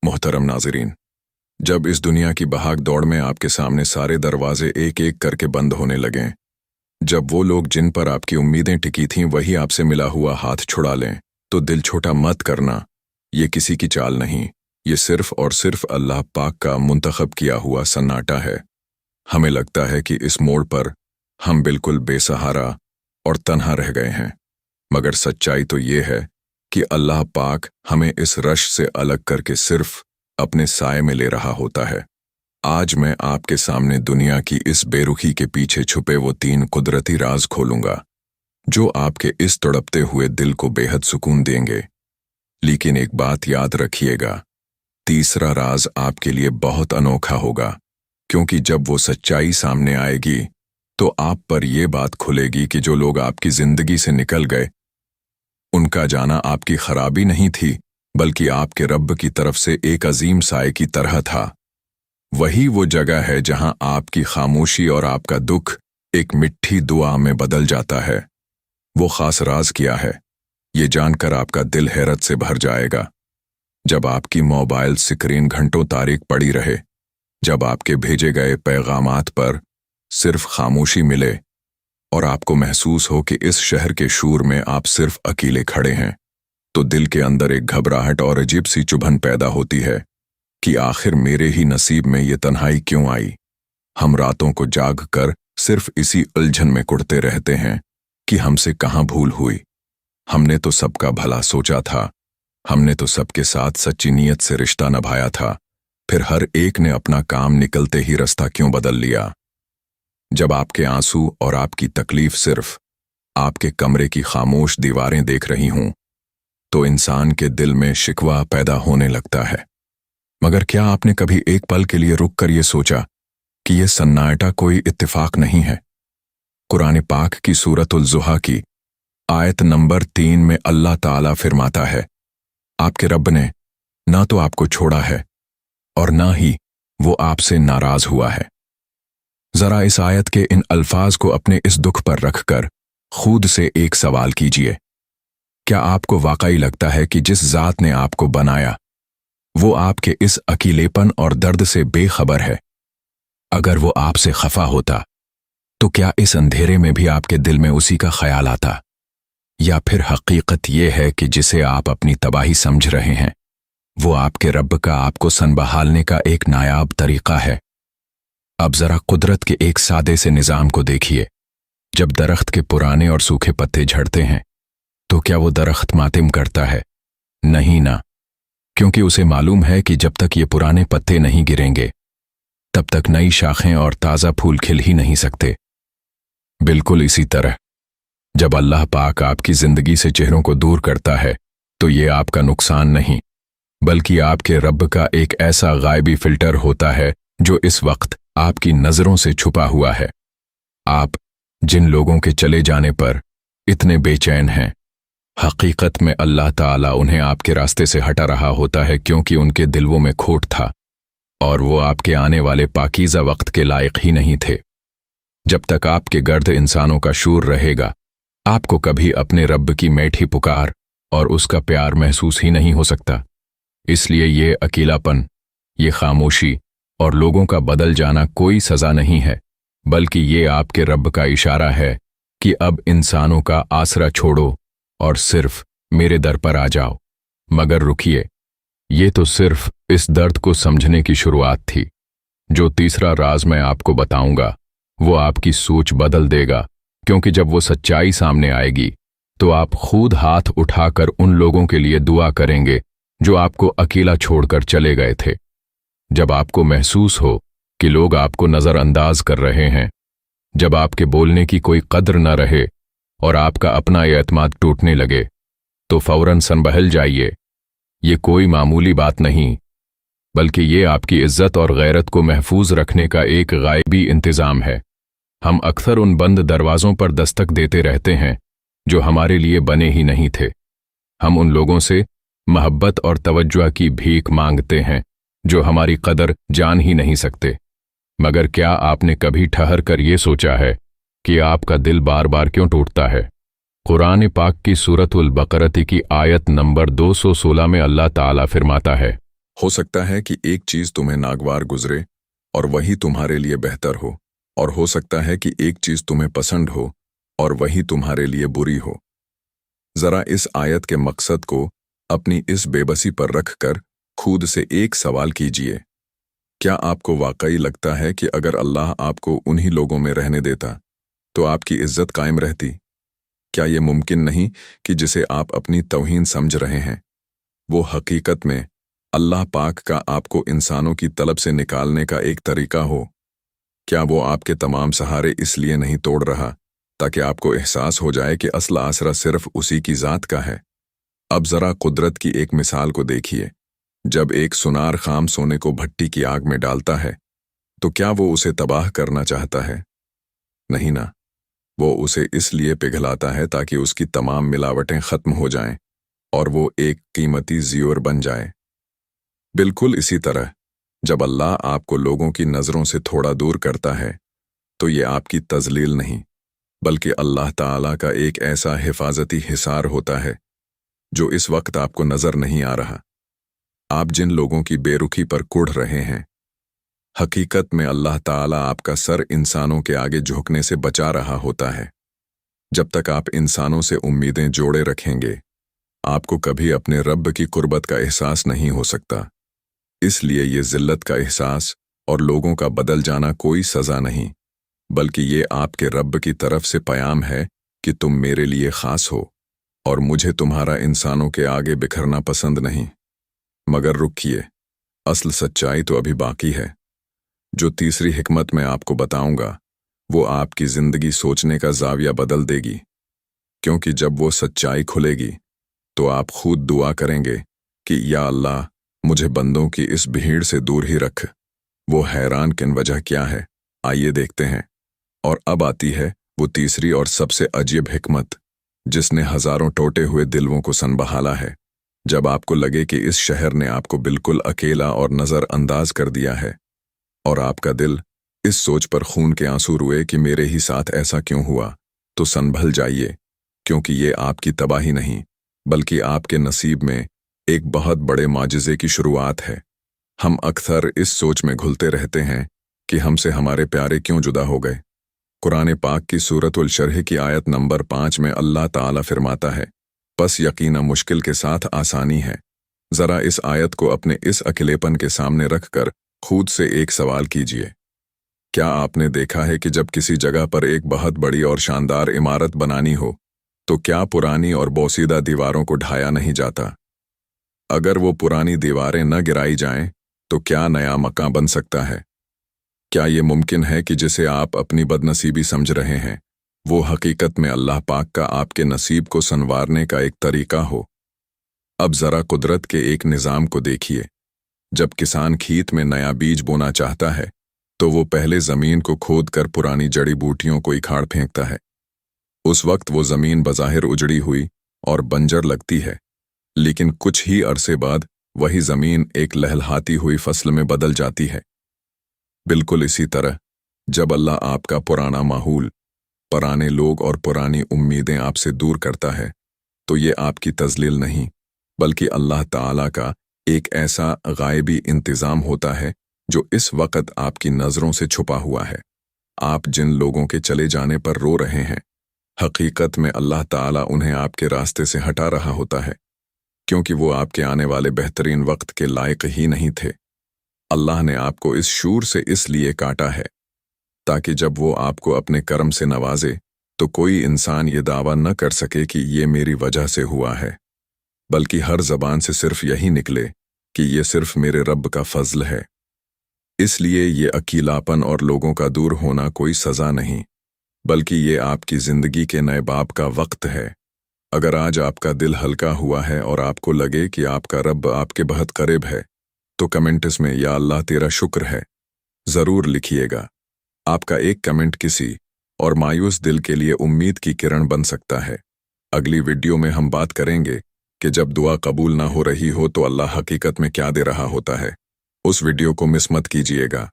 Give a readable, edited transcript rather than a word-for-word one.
मोहतरम नाज़रीन, जब इस दुनिया की भाग दौड़ में आपके सामने सारे दरवाजे एक एक करके बंद होने लगें, जब वो लोग जिन पर आपकी उम्मीदें टिकी थीं वही आपसे मिला हुआ हाथ छुड़ा लें, तो दिल छोटा मत करना। ये किसी की चाल नहीं, ये सिर्फ और सिर्फ अल्लाह पाक का मुंतखब किया हुआ सन्नाटा है। हमें लगता है कि इस मोड़ पर हम बिल्कुल बेसहारा और तन्हा रह गए हैं, मगर सच्चाई तो ये है कि अल्लाह पाक हमें इस रश से अलग करके सिर्फ अपने साए में ले रहा होता है। आज मैं आपके सामने दुनिया की इस बेरुखी के पीछे छुपे वो 3 कुदरती राज खोलूंगा, जो आपके इस तड़पते हुए दिल को बेहद सुकून देंगे। लेकिन एक बात याद रखिएगा, तीसरा राज आपके लिए बहुत अनोखा होगा, क्योंकि जब वो सच्चाई सामने आएगी तो आप पर यह बात खुलेगी कि जो लोग आपकी जिंदगी से निकल गए, उनका जाना आपकी खराबी नहीं थी, बल्कि आपके रब की तरफ से एक अजीम साए की तरह था। वही वो जगह है जहां आपकी खामोशी और आपका दुख एक मिट्ठी दुआ में बदल जाता है। वो खास राज क्या है, ये जानकर आपका दिल हैरत से भर जाएगा। जब आपकी मोबाइल स्क्रीन घंटों तारीख पड़ी रहे, जब आपके भेजे गए पैगामात पर सिर्फ खामोशी मिले और आपको महसूस हो कि इस शहर के शोर में आप सिर्फ अकेले खड़े हैं, तो दिल के अंदर एक घबराहट और अजीब सी चुभन पैदा होती है कि आखिर मेरे ही नसीब में ये तन्हाई क्यों आई। हम रातों को जाग कर सिर्फ इसी उलझन में कुढ़ते रहते हैं कि हमसे कहाँ भूल हुई। हमने तो सबका भला सोचा था, हमने तो सबके साथ सच्ची नीयत से रिश्ता निभाया था, फिर हर एक ने अपना काम निकलते ही रास्ता क्यों बदल लिया। जब आपके आंसू और आपकी तकलीफ सिर्फ आपके कमरे की खामोश दीवारें देख रही हों, तो इंसान के दिल में शिकवा पैदा होने लगता है। मगर क्या आपने कभी एक पल के लिए रुक कर ये सोचा कि ये सन्नाटा कोई इत्तेफाक नहीं है। कुरान पाक की सूरतुल ज़ुहा की आयत नंबर 3 में अल्लाह ताला फरमाता है, आपके रब ने ना तो आपको छोड़ा है और ना ही वो आपसे नाराज हुआ है। जरा इस आयत के इन अल्फाज को अपने इस दुख पर रखकर खुद से एक सवाल कीजिए, क्या आपको वाकई लगता है कि जिस ज़ात ने आपको बनाया वो आपके इस अकेलेपन और दर्द से बेखबर है? अगर वो आपसे खफा होता तो क्या इस अंधेरे में भी आपके दिल में उसी का ख्याल आता? या फिर हकीकत ये है कि जिसे आप अपनी तबाही समझ रहे हैं वो आपके रब का आपको संभालने का एक नायाब तरीका है? अब जरा कुदरत के एक सादे से निज़ाम को देखिए। जब दरख्त के पुराने और सूखे पत्ते झड़ते हैं तो क्या वो दरख्त मातम करता है? नहीं ना, क्योंकि उसे मालूम है कि जब तक ये पुराने पत्ते नहीं गिरेंगे तब तक नई शाखें और ताज़ा फूल खिल ही नहीं सकते। बिल्कुल इसी तरह जब अल्लाह पाक आपकी जिंदगी से चेहरों को दूर करता है तो ये आपका नुकसान नहीं, बल्कि आपके रब का एक ऐसा गायबी फिल्टर होता है जो इस वक्त आपकी नजरों से छुपा हुआ है। आप जिन लोगों के चले जाने पर इतने बेचैन हैं, हकीकत में अल्लाह ताला उन्हें आपके रास्ते से हटा रहा होता है, क्योंकि उनके दिलों में खोट था और वो आपके आने वाले पाकीज़ा वक्त के लायक ही नहीं थे। जब तक आपके गर्द इंसानों का शोर रहेगा, आपको कभी अपने रब की मीठी पुकार और उसका प्यार महसूस ही नहीं हो सकता। इसलिए ये अकेलापन, ये खामोशी और लोगों का बदल जाना कोई सज़ा नहीं है, बल्कि ये आपके रब का इशारा है कि अब इंसानों का आसरा छोड़ो और सिर्फ मेरे दर पर आ जाओ। मगर रुकिए, ये तो सिर्फ इस दर्द को समझने की शुरुआत थी। जो तीसरा राज मैं आपको बताऊंगा वो आपकी सोच बदल देगा, क्योंकि जब वो सच्चाई सामने आएगी तो आप खुद हाथ उठाकर उन लोगों के लिए दुआ करेंगे जो आपको अकेला छोड़कर चले गए थे। जब आपको महसूस हो कि लोग आपको नज़रअंदाज कर रहे हैं, जब आपके बोलने की कोई कद्र न रहे और आपका अपना एतमाद टूटने लगे, तो फौरन संभल जाइए। ये कोई मामूली बात नहीं, बल्कि ये आपकी इज्जत और गैरत को महफूज रखने का एक गायबी इंतज़ाम है। हम अक्सर उन बंद दरवाज़ों पर दस्तक देते रहते हैं जो हमारे लिए बने ही नहीं थे। हम उन लोगों से मोहब्बत और तवज्जो की भीख मांगते हैं जो हमारी कदर जान ही नहीं सकते। मगर क्या आपने कभी ठहर कर ये सोचा है कि आपका दिल बार बार क्यों टूटता है? कुरान पाक की सूरतुल बकरती की आयत नंबर 216 में अल्लाह ताला फरमाता है, हो सकता है कि एक चीज तुम्हें नागवार गुजरे और वही तुम्हारे लिए बेहतर हो, और हो सकता है कि एक चीज तुम्हें पसंद हो और वही तुम्हारे लिए बुरी हो। जरा इस आयत के मकसद को अपनी इस बेबसी पर रखकर खुद से एक सवाल कीजिए। क्या आपको वाकई लगता है कि अगर अल्लाह आपको उन्हीं लोगों में रहने देता तो आपकी इज्जत कायम रहती? क्या ये मुमकिन नहीं कि जिसे आप अपनी तौहीन समझ रहे हैं वो हकीकत में अल्लाह पाक का आपको इंसानों की तलब से निकालने का एक तरीका हो? क्या वो आपके तमाम सहारे इसलिए नहीं तोड़ रहा ताकि आपको एहसास हो जाए कि असल आसरा सिर्फ उसी की ज़ात का है? अब ज़रा कुदरत की एक मिसाल को देखिए। जब एक सुनार खाम सोने को भट्टी की आग में डालता है तो क्या वो उसे तबाह करना चाहता है? नहीं ना, वो उसे इसलिए पिघलाता है ताकि उसकी तमाम मिलावटें खत्म हो जाएं और वो एक कीमती ज़ियोर बन जाए। बिल्कुल इसी तरह जब अल्लाह आपको लोगों की नज़रों से थोड़ा दूर करता है तो ये आपकी तज़लील नहीं बल्कि अल्लाह ताला का एक ऐसा हिफाजती हिसार होता है जो इस वक्त आपको नज़र नहीं आ रहा। आप जिन लोगों की बेरुखी पर कुढ़ रहे हैं, हकीकत में अल्लाह ताला आपका सर इंसानों के आगे झुकने से बचा रहा होता है। जब तक आप इंसानों से उम्मीदें जोड़े रखेंगे आपको कभी अपने रब की कुर्बत का एहसास नहीं हो सकता। इसलिए ये जिल्लत का एहसास और लोगों का बदल जाना कोई सज़ा नहीं बल्कि ये आपके रब की तरफ से पैगाम है कि तुम मेरे लिए ख़ास हो और मुझे तुम्हारा इंसानों के आगे बिखरना पसंद नहीं। मगर रुकिए, असल सच्चाई तो अभी बाकी है। जो तीसरी हिकमत मैं आपको बताऊंगा वो आपकी ज़िंदगी सोचने का ज़ाविया बदल देगी, क्योंकि जब वो सच्चाई खुलेगी तो आप खुद दुआ करेंगे कि या अल्लाह मुझे बंदों की इस भीड़ से दूर ही रख। वो हैरान किन वजह क्या है, आइए देखते हैं। और अब आती है वो तीसरी और सबसे अजीब हिकमत जिसने हजारों टूटे हुए दिलों को संभाला है। जब आपको लगे कि इस शहर ने आपको बिल्कुल अकेला और नज़रअंदाज कर दिया है और आपका दिल इस सोच पर खून के आंसू रुए कि मेरे ही साथ ऐसा क्यों हुआ, तो संभल जाइए, क्योंकि ये आपकी तबाही नहीं बल्कि आपके नसीब में एक बहुत बड़े माजिज़े की शुरुआत है। हम अक्सर इस सोच में घुलते रहते हैं कि हमसे हमारे प्यारे क्यों जुदा हो गए। कुरान पाक की सूरतुल शरह की आयत नंबर 5 में अल्लाह ताला फरमाता है, बस यकीना मुश्किल के साथ आसानी है। ज़रा इस आयत को अपने इस अकेलेपन के सामने रखकर खुद से एक सवाल कीजिए। क्या आपने देखा है कि जब किसी जगह पर एक बहुत बड़ी और शानदार इमारत बनानी हो तो क्या पुरानी और बोसीदा दीवारों को ढाया नहीं जाता? अगर वो पुरानी दीवारें न गिराई जाएं तो क्या नया मकान बन सकता है? क्या ये मुमकिन है कि जिसे आप अपनी बदनसीबी समझ रहे हैं वो हकीकत में अल्लाह पाक का आपके नसीब को संवारने का एक तरीका हो? अब ज़रा कुदरत के एक निज़ाम को देखिए। जब किसान खेत में नया बीज बोना चाहता है तो वो पहले ज़मीन को खोद कर पुरानी जड़ी बूटियों को इखाड़ फेंकता है। उस वक्त वो ज़मीन बज़ाहिर उजड़ी हुई और बंजर लगती है, लेकिन कुछ ही अरसे बाद वही ज़मीन एक लहलहाती हुई फसल में बदल जाती है। बिल्कुल इसी तरह जब अल्लाह आपका पुराना माहौल, पुराने लोग और पुरानी उम्मीदें आपसे दूर करता है तो ये आपकी तज़लील नहीं बल्कि अल्लाह ताला का एक ऐसा गायबी इंतज़ाम होता है जो इस वक्त आपकी नज़रों से छुपा हुआ है। आप जिन लोगों के चले जाने पर रो रहे हैं, हकीकत में अल्लाह ताला उन्हें आपके रास्ते से हटा रहा होता है, क्योंकि वो आपके आने वाले बेहतरीन वक्त के लायक ही नहीं थे। अल्लाह ने आपको इस शूर से इसलिए काटा है ताकि जब वो आपको अपने कर्म से नवाजे तो कोई इंसान ये दावा न कर सके कि ये मेरी वजह से हुआ है, बल्कि हर ज़बान से सिर्फ यही निकले कि ये सिर्फ मेरे रब का फजल है। इसलिए ये अकीलापन और लोगों का दूर होना कोई सज़ा नहीं बल्कि ये आपकी ज़िंदगी के नए बाब का वक्त है। अगर आज आपका दिल हल्का हुआ है और आपको लगे कि आपका रब आपके बहुत करीब है तो कमेंट्स में या अल्लाह तेरा शुक्र है ज़रूर लिखिएगा। आपका एक कमेंट किसी और मायूस दिल के लिए उम्मीद की किरण बन सकता है। अगली वीडियो में हम बात करेंगे कि जब दुआ कबूल ना हो रही हो तो अल्लाह हकीकत में क्या दे रहा होता है। उस वीडियो को मिस मत कीजिएगा।